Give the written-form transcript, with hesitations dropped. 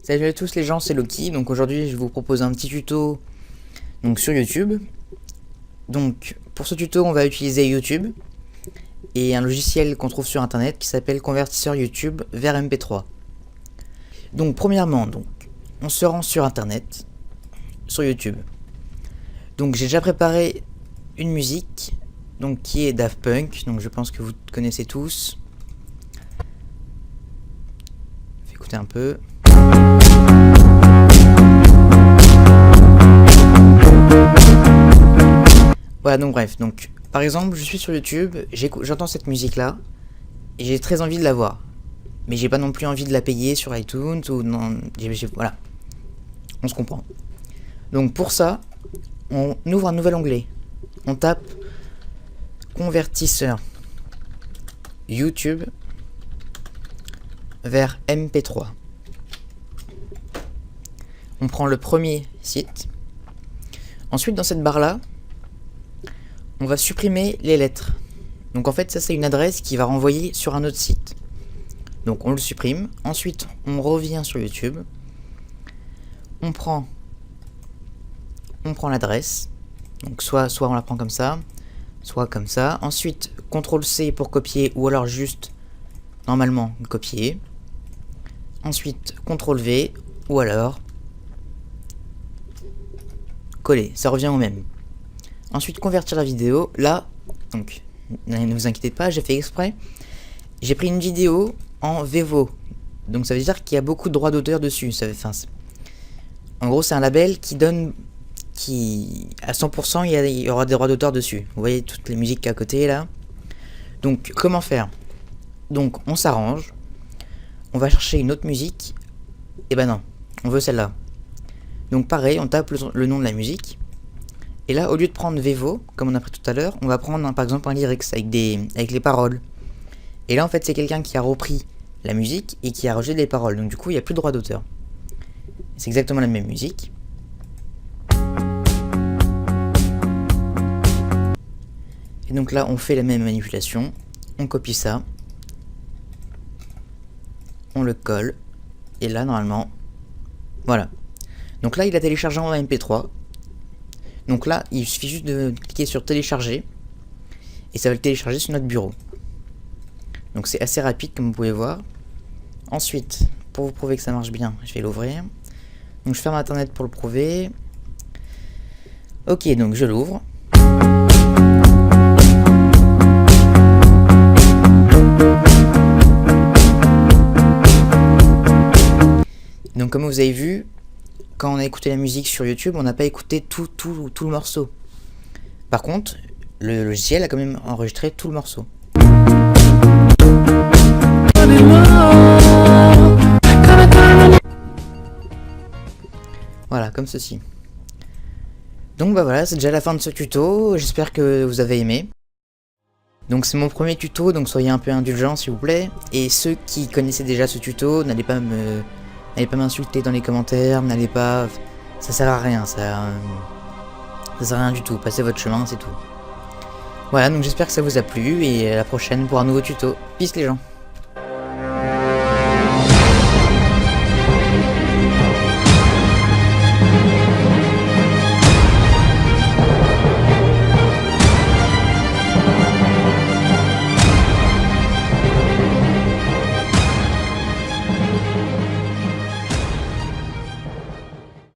Salut à tous les gens, c'est Loki. Donc aujourd'hui, je vous propose un petit tuto donc sur YouTube. Donc pour ce tuto, on va utiliser YouTube et un logiciel qu'on trouve sur internet qui s'appelle convertisseur YouTube vers MP3. Donc premièrement, on se rend sur internet, sur YouTube. Donc j'ai déjà préparé une musique donc qui est Daft Punk, donc je pense que vous connaissez tous. Je vais écouter un peu. Voilà, donc bref, donc par exemple je suis sur YouTube, j'entends cette musique là et j'ai très envie de la voir, mais j'ai pas non plus envie de la payer sur iTunes ou non, voilà, on se comprend. Donc pour ça, on ouvre un nouvel onglet, on tape convertisseur YouTube vers MP3. On prend le premier site. Ensuite dans cette barre là, on va supprimer les lettres. Donc en fait ça c'est une adresse qui va renvoyer sur un autre site. Donc on le supprime. Ensuite on revient sur YouTube. On prend l'adresse. Donc soit on la prend comme ça, soit comme ça. Ensuite CTRL C pour copier ou alors juste normalement copier. Ensuite CTRL V ou alors coller. Ça revient au même. Ensuite convertir la vidéo, là, donc ne vous inquiétez pas, j'ai fait exprès, j'ai pris une vidéo en VEVO, donc ça veut dire qu'il y a beaucoup de droits d'auteur dessus, en gros c'est un label qui donne, à 100% il y aura des droits d'auteur dessus, vous voyez toutes les musiques à côté là. Donc comment faire? Donc on s'arrange, on va chercher une autre musique, et ben non, on veut celle-là. Donc pareil, on tape le nom de la musique. Et là, au lieu de prendre VEVO, comme on a pris tout à l'heure, on va prendre par exemple un lyrics avec les paroles. Et là, en fait, c'est quelqu'un qui a repris la musique et qui a rejeté les paroles. Donc du coup, il n'y a plus de droit d'auteur. C'est exactement la même musique. Et donc là, on fait la même manipulation. On copie ça. On le colle. Et là, normalement, voilà. Donc là, il a téléchargé en MP3. Donc là, il suffit juste de cliquer sur télécharger et ça va le télécharger sur notre bureau. Donc c'est assez rapide comme vous pouvez voir. Ensuite, pour vous prouver que ça marche bien, je vais l'ouvrir. Donc je ferme internet pour le prouver. Ok, donc je l'ouvre. Donc comme vous avez vu, quand on a écouté la musique sur YouTube, on n'a pas écouté tout le morceau. Par contre, le logiciel a quand même enregistré tout le morceau. Voilà, comme ceci. Donc bah voilà, c'est déjà la fin de ce tuto, j'espère que vous avez aimé. Donc c'est mon premier tuto, donc soyez un peu indulgents s'il vous plaît. Et ceux qui connaissaient déjà ce tuto, n'allez pas m'insulter dans les commentaires, n'allez pas... Ça sert à rien, ça sert à rien du tout, passez votre chemin, c'est tout. Voilà, donc j'espère que ça vous a plu, et à la prochaine pour un nouveau tuto. Peace les gens.